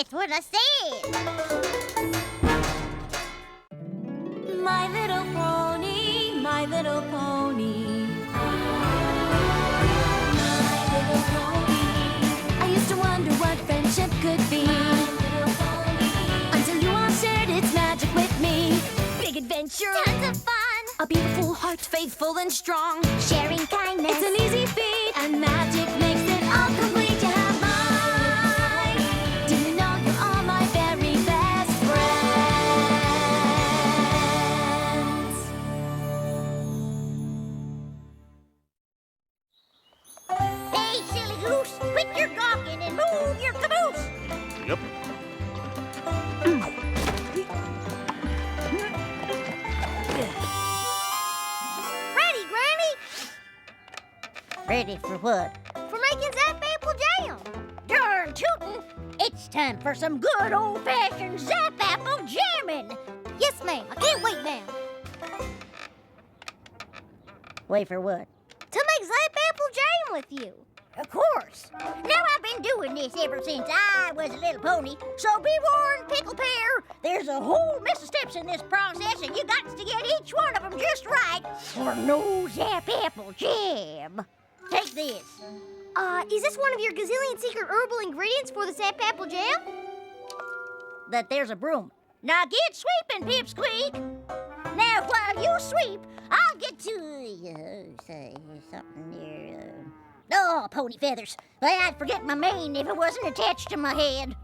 That's what I said. My little pony, my little pony. My little pony. I used to wonder what friendship could be. My little pony. Until you all shared its magic with me. Big adventure. Tons of fun. A beautiful heart, faithful and strong. Sharing kindness. It's an easy feat, and magic makes it all complete. You have mine. Do you know you're all my very best friends? Hey, silly goose, quit your gawking and move your caboose. Yep. Ready, Granny? Ready for what? For making Zap Apple Jam. Darn tootin'! It's time for some good old-fashioned Zap Apple jamming. Yes, ma'am. I can't wait now. Wait for what? To make Zap Apple Jam with you. Of course. Now, I've been doing this ever since I was a little pony, so be warned, Pickle Pear. There's a whole mess of steps in this process, and you got to get each one of them just right for no Zap Apple Jam. Take this. Is this one of your gazillion secret herbal ingredients for the Zap Apple Jam? That there's a broom. Now get sweeping, Pipsqueak. Now, while you sweep, I'll get to say something there. Oh, pony feathers. I'd forget my mane if it wasn't attached to my head.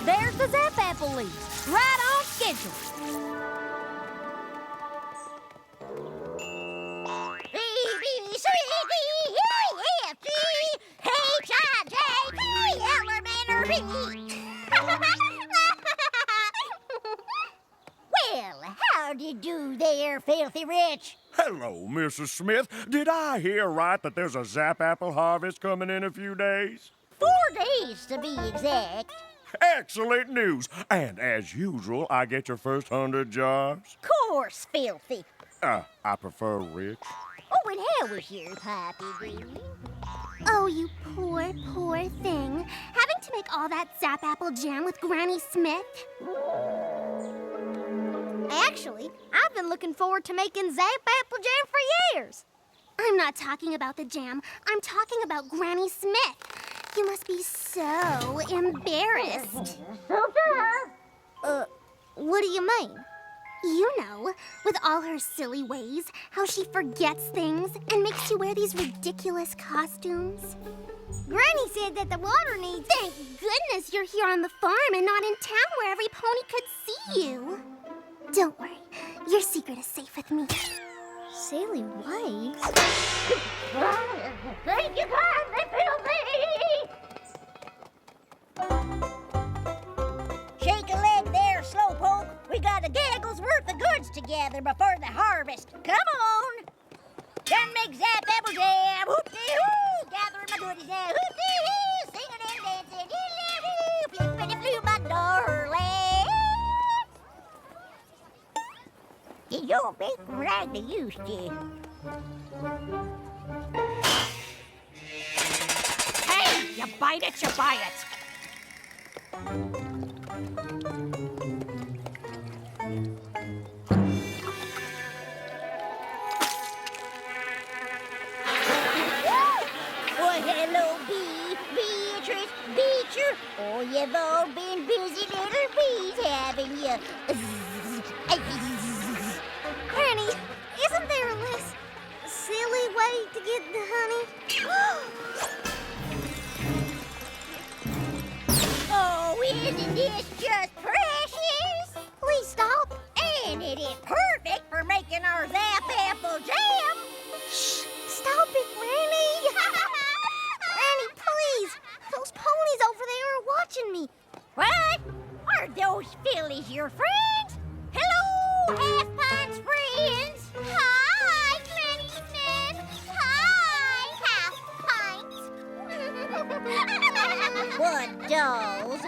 There's the Zap Apple leaves, right on schedule. Well, how'd you do there, filthy rich? Hello, Mrs. Smith. Did I hear right that there's a Zap Apple harvest coming in a few days? 4 days, to be exact. Excellent news. And as usual, I get your first 100 jars. Course, filthy. I prefer rich. Oh, and how was your poppy, baby? Oh, you poor, poor thing. Having to make all that Zap Apple Jam with Granny Smith? Actually, I've been looking forward to making Zap Apple Jam for years. I'm not talking about the jam. I'm talking about Granny Smith. You must be so embarrassed. What do you mean? You know, with all her silly ways, how she forgets things and makes you wear these ridiculous costumes. Granny said that the water needs... Thank goodness you're here on the farm and not in town where every pony could see you. Don't worry, your secret is safe with me. Silly ways? Thank you kindly, filthy! Shake a leg there, slowpoke. We got a gaggle's worth of goods to gather before the harvest. Come on! Done make Zap Apple Jam. Hoop-dee-hoo! Gathering my goodies now. Hoop-dee-hoo! Singing and dancing. Hoo-dee-hoo! Flippity-floo, my darling. You don't make them like they used to. Hey, you bite it, you buy it. Well, hello, Beatrice, Beecher. Oh, you've all been busy little bees, haven't you? Granny, isn't there a less silly way to get the honey? Oh, isn't this just precious? Please stop. And it is perfect for making our Zap Apple Jam. Shh! Stop it, Granny! Granny, please! Those ponies over there are watching me. What? Are those fillies your friends? Hello, half-pints friends. Hi, Granny Smith. Hi, half pints. What dolls?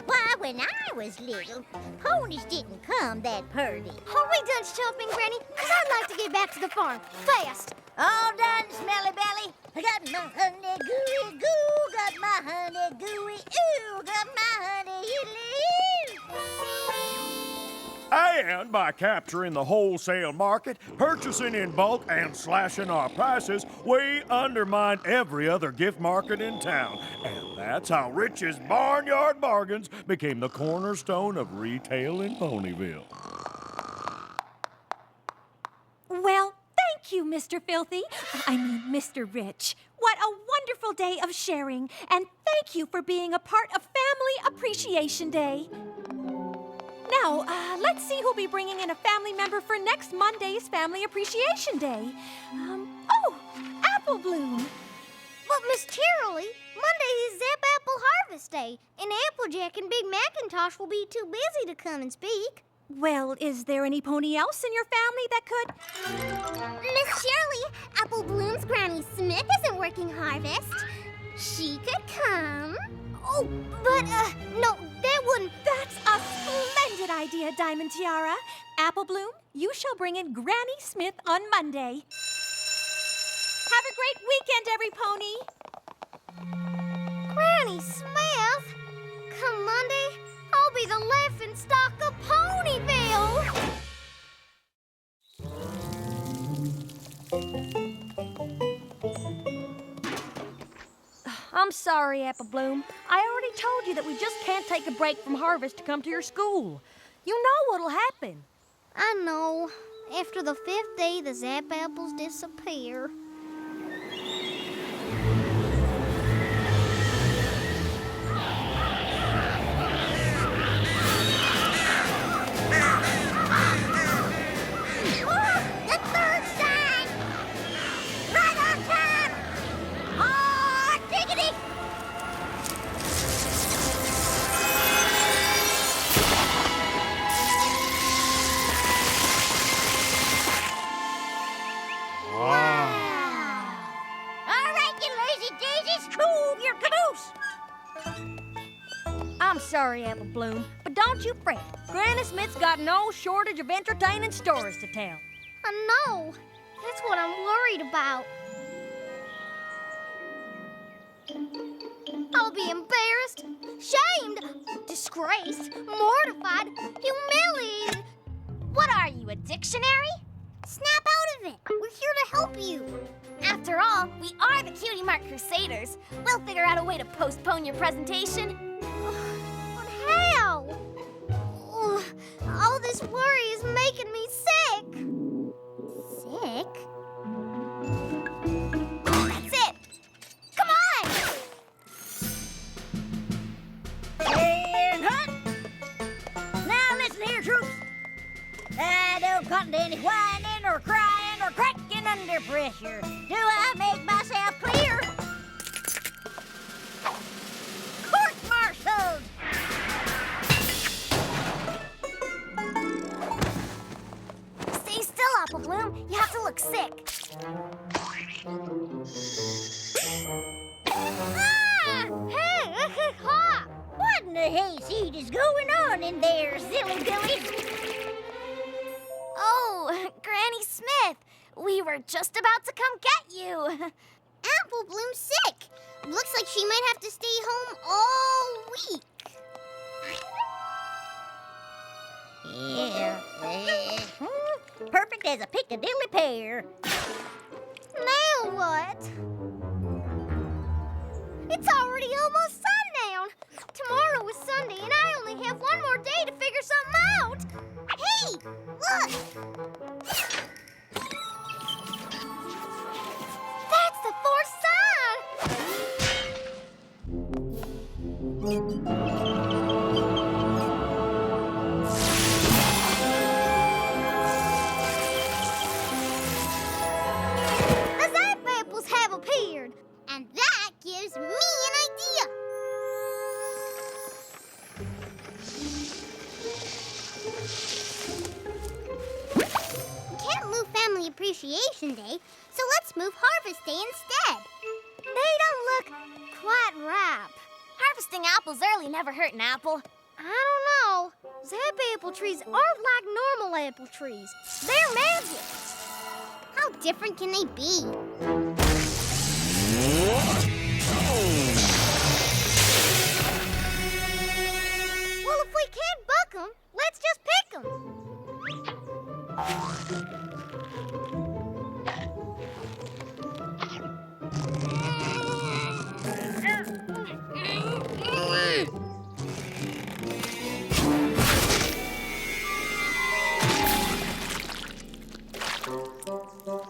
Why, when I was little, ponies didn't come that purty. Are we done shopping, Granny? 'Cause I'd like to get back to the farm. Fast! All done, smelly belly. I got my honey gooey goo, got my honey gooey ooh, got my honey ooh. And by capturing the wholesale market, purchasing in bulk, and slashing our prices, we undermine every other gift market in town. And that's how Rich's Barnyard Bargains became the cornerstone of retail in Ponyville. Well, thank you, Mr. Filthy. Mr. Rich. What a wonderful day of sharing, and thank you for being a part of Family Appreciation Day. Now, let's see who'll be bringing in a family member for next Monday's Family Appreciation Day. Apple Bloom. But, Miss Cheerilee, Monday is Zap Apple Harvest Day, and Applejack and Big Macintosh will be too busy to come and speak. Well, is there any pony else in your family that could? Miss Cheerilee, Apple Bloom's Granny Smith isn't working harvest. She could come. Oh, but, no, that wouldn't... That's a splendid idea, Diamond Tiara. Apple Bloom, you shall bring in Granny Smith on Monday. Have a great weekend, every pony. Granny Smith? Come Monday, I'll be the laughing stock of Ponyville. I'm sorry, Apple Bloom. I already told you that we just can't take a break from harvest to come to your school. You know what'll happen. I know. After the 5th day, the Zap Apples disappear. The third sign! Right on time! Hot diggity! All right, you lazy daisies, move your caboose! I'm sorry, Apple Bloom, but don't you fret. Granny Smith's got no shortage of entertaining stories to tell. I know. That's what I'm worried about. I'll be embarrassed, shamed, disgraced, mortified, humiliated. What are you, a dictionary? Snap out of it. We're here to help you. After all, we are the Cutie Mark Crusaders. We'll figure out a way to postpone your presentation. But how? Ugh, all this worry is making me sick. Sick? That's it. Come on! And hut! Now listen here, troops. I don't cotton to any whining or crying or cracking under pressure. Do I make myself clear? Court-martialed! Stay still, Apple Bloom. You have to look sick. Ah! Hey! Ha! What in the hayseed is going on in there, silly billies? Oh, Granny Smith. We were just about to come get you. Apple Bloom's sick. Looks like she might have to stay home all week. Yeah. Perfect as a Piccadilly pear. Now what? It's already almost sundown. Tomorrow is Sunday, and I only have one more day to figure something out. Hey, look! That's the fourth sign. The Zap Apples have appeared, and that gives me an idea. We can't move Family Appreciation Day, so let's move Harvest Day instead. They don't look quite ripe. Our Harvesting apples early never hurt an apple. I don't know. Zap apple trees aren't like normal apple trees. They're magic. How different can they be? Well, if we can't buck them, let's just pick them.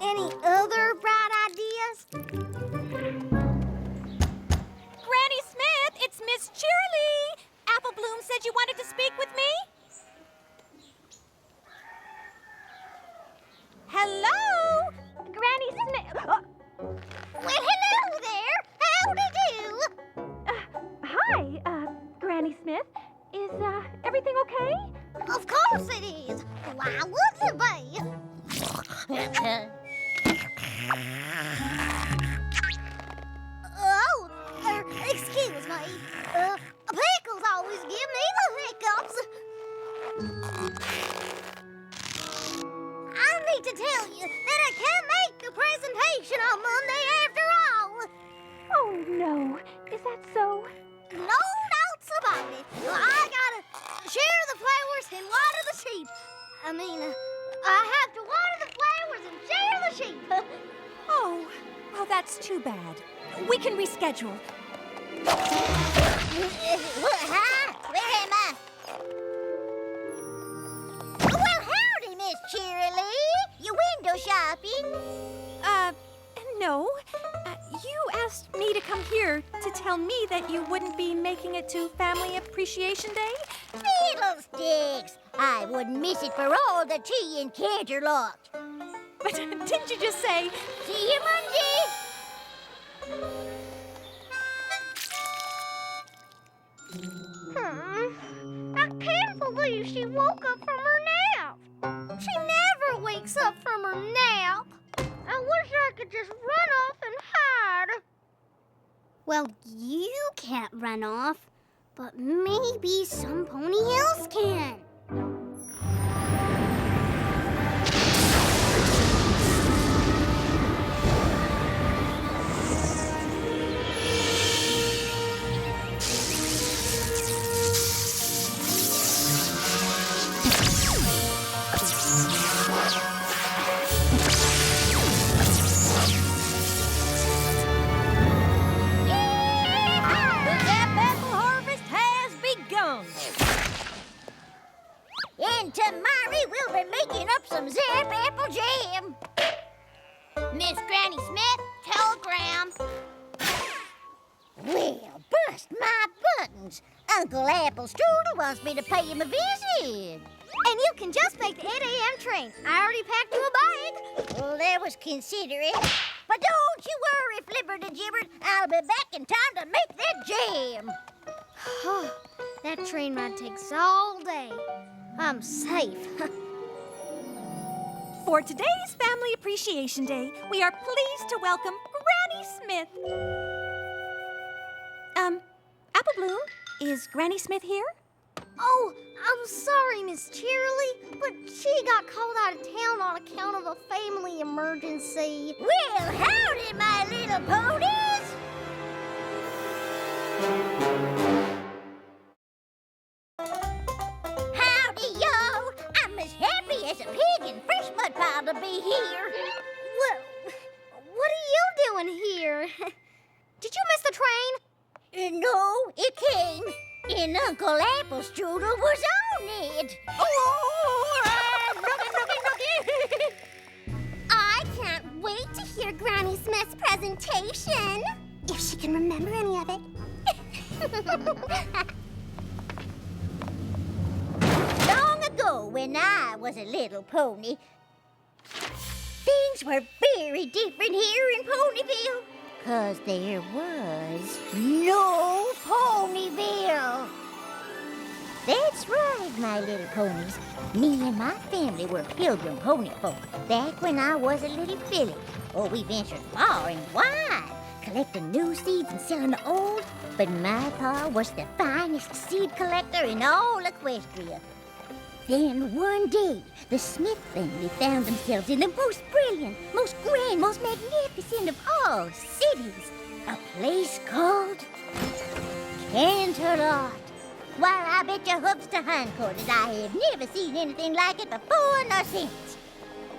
Any other bright ideas? Granny Smith, it's Miss Cheerilee. Apple Bloom said you wanted to speak with me. Hello? Granny Smith. Well, hello there. Howdy do. Hi, Granny Smith. Is, everything okay? Of course it is. Why wouldn't it be? Oh, excuse me. Pickles always give me the hiccups. I need to tell you that I can't make the presentation on Monday after all. Oh, no. Is that so? No doubts about it. I gotta share the flowers and water the sheep. I have to water the flowers and share the sheep. Oh, well, that's too bad. We can reschedule. Hi, where am I? Well, howdy, Miss Cheerilee. You window shopping? No. You asked me to come here to tell me that you wouldn't be making it to Family Appreciation Day? Fiddlesticks! I wouldn't miss it for all the tea in Canterlot. But didn't you just say... See you Monday. I can't believe she woke up from her nap. She never wakes up from her nap. I wish I could just run off and hide. Well, you can't run off, but maybe some pony else can. And tomorrow we'll be making up some Zap apple jam. Miss Granny Smith, telegram. Well, bust my buttons. Uncle Apple Strudel wants me to pay him a visit. And you can just make the 8 a.m. train. I already packed you a bag. Well, that was considerate. But don't you worry, Flipper-de-Gibber. I'll be back in time to make that jam. That train ride takes all day. I'm safe. For today's Family Appreciation Day, we are pleased to welcome Granny Smith. Apple Bloom, is Granny Smith here? Oh, I'm sorry, Miss Cheerilee, but she got called out of town on account of a family emergency. Well, howdy, my little ponies. Howdy, y'all. I'm as happy as a pig in fresh mud pile to be here. Well, what are you doing here? Did you miss the train? No, it came, and Uncle Apple Strudel was on it. I can't wait to hear Granny Smith's presentation, if she can remember any of it. Long ago, when I was a little pony, things were very different here in Ponyville. 'Cause there was no Ponyville. That's right, my little ponies. Me and my family were pilgrim pony folk back when I was a little filly. Oh, we ventured far and wide, collecting new seeds and selling the old, but my pa was the finest seed collector in all Equestria. Then one day, the Smith family found themselves in the most brilliant, most grand, most magnificent of all cities. A place called Canterlot. Why, I bet your hooves to hindquarters I have never seen anything like it before nor since.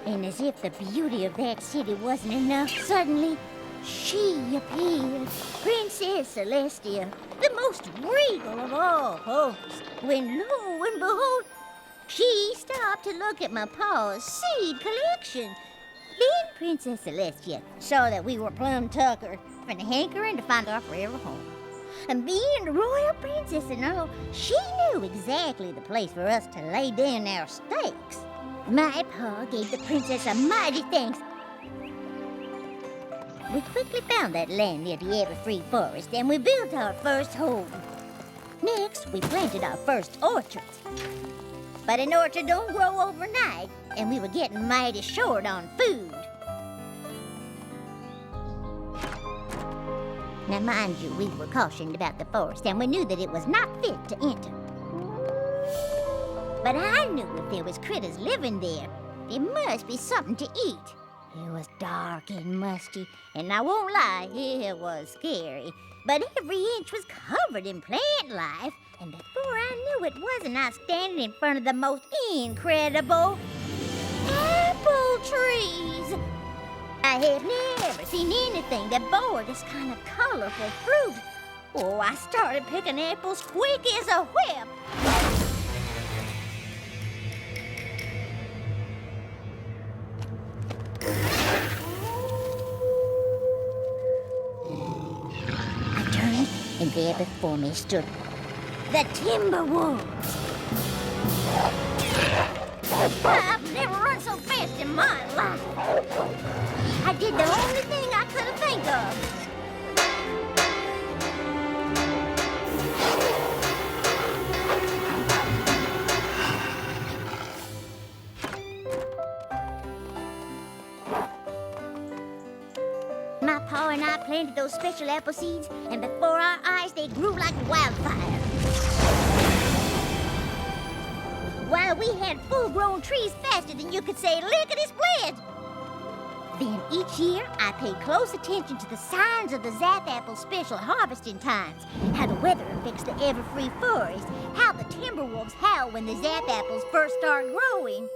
And as if the beauty of that city wasn't enough, suddenly she appeared, Princess Celestia, the most regal of all ponies, when lo and behold, she stopped to look at my pa's seed collection. Then Princess Celestia saw that we were plumb tuckered and hankering to find our forever home. And being the royal princess and all, she knew exactly the place for us to lay down our stakes. My pa gave the princess a mighty thanks. We quickly found that land near the Everfree Forest and we built our first home. Next, we planted our first orchards. But an orchard don't grow overnight, and we were getting mighty short on food. Now, mind you, we were cautioned about the forest, and we knew that it was not fit to enter. But I knew if there was critters living there, there must be something to eat. It was dark and musty, and I won't lie, it was scary. But every inch was covered in plant life, and before I knew it, wasn't I standing in front of the most incredible apple trees? I had never seen anything that bore this kind of colorful fruit. Oh, I started picking apples quick as a whip. I turned, and there before me stood the timber wolves. I've never run so fast in my life. I did the only thing I could think of. My pa and I planted those special apple seeds, and before our eyes they grew like wildfire. While we had full-grown trees faster than you could say lickety-split. Then each year, I paid close attention to the signs of the Zap Apple special harvesting times, how the weather affects the Everfree Forest, how the timber wolves howl when the Zap Apples first start growing,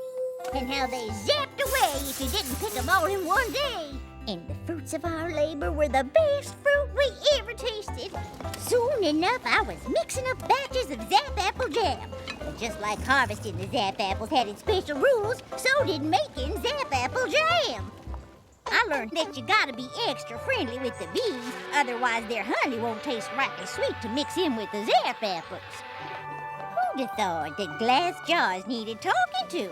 and how they zapped away if you didn't pick them all in one day. And the fruits of our labor were the best fruit we ever tasted. Soon enough, I was mixing up batches of Zap Apple jam. But just like harvesting the Zap Apples had its special rules, so did making Zap Apple jam. I learned that you gotta be extra friendly with the bees, otherwise their honey won't taste rightly sweet to mix in with the Zap Apples. Who'd have thought that glass jars needed talking to?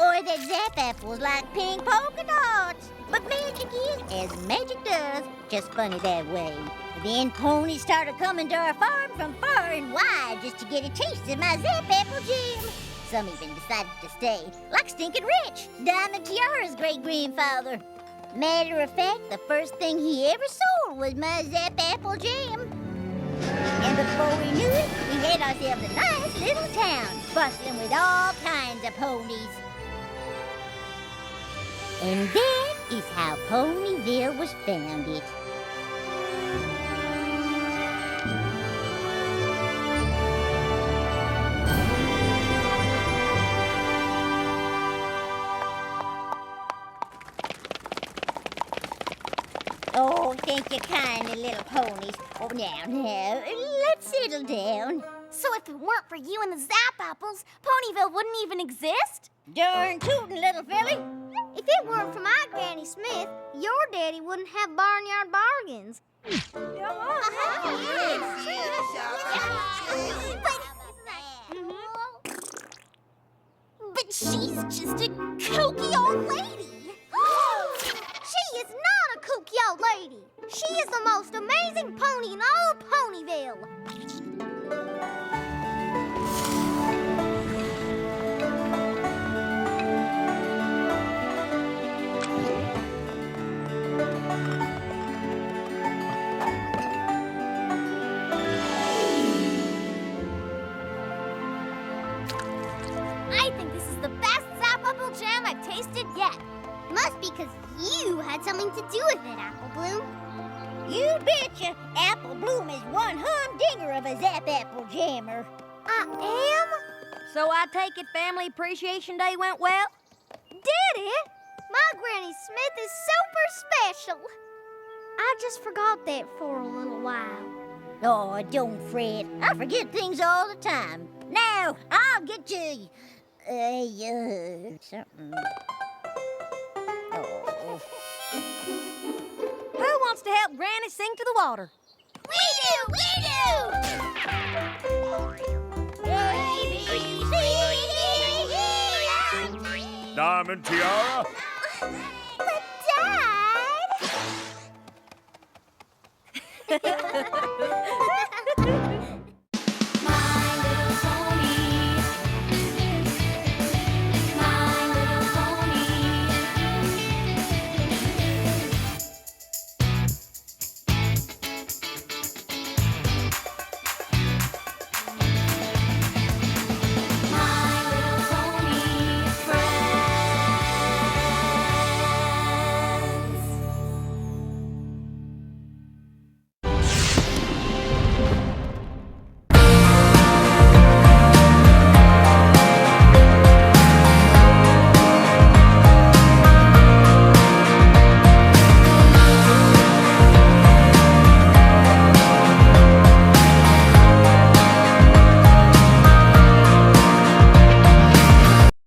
Or that Zap Apples like pink polka dots. But magic is as magic does, just funny that way. Then ponies started coming to our farm from far and wide just to get a taste of my Zap Apple jam. Some even decided to stay, like Stinkin' Rich, Diamond Tiara's great-grandfather. Matter of fact, the first thing he ever sold was my Zap Apple jam. And before we knew it, we had ourselves a nice little town, bustling with all kinds of ponies. And that is how Ponyville was founded. Oh, thank you kindly, little ponies. Oh, now, let's settle down. So if it weren't for you and the Zap Apples, Ponyville wouldn't even exist? Darn tootin', little filly. If it weren't for my Granny Smith, your daddy wouldn't have barnyard bargains. But she's just a kooky old lady. She is not a kooky old lady. She is the most amazing pony in all Ponyville. a Zap Apple Jammer. I am? So I take it Family Appreciation Day went well? Did it? My Granny Smith is super special. I just forgot that for a little while. Oh, don't fret. I forget things all the time. Now, I'll get you... something... Oh. Who wants to help Granny sing to the water? We do! We do! A, B, C, D, E, Diamond Tiara? But, Dad...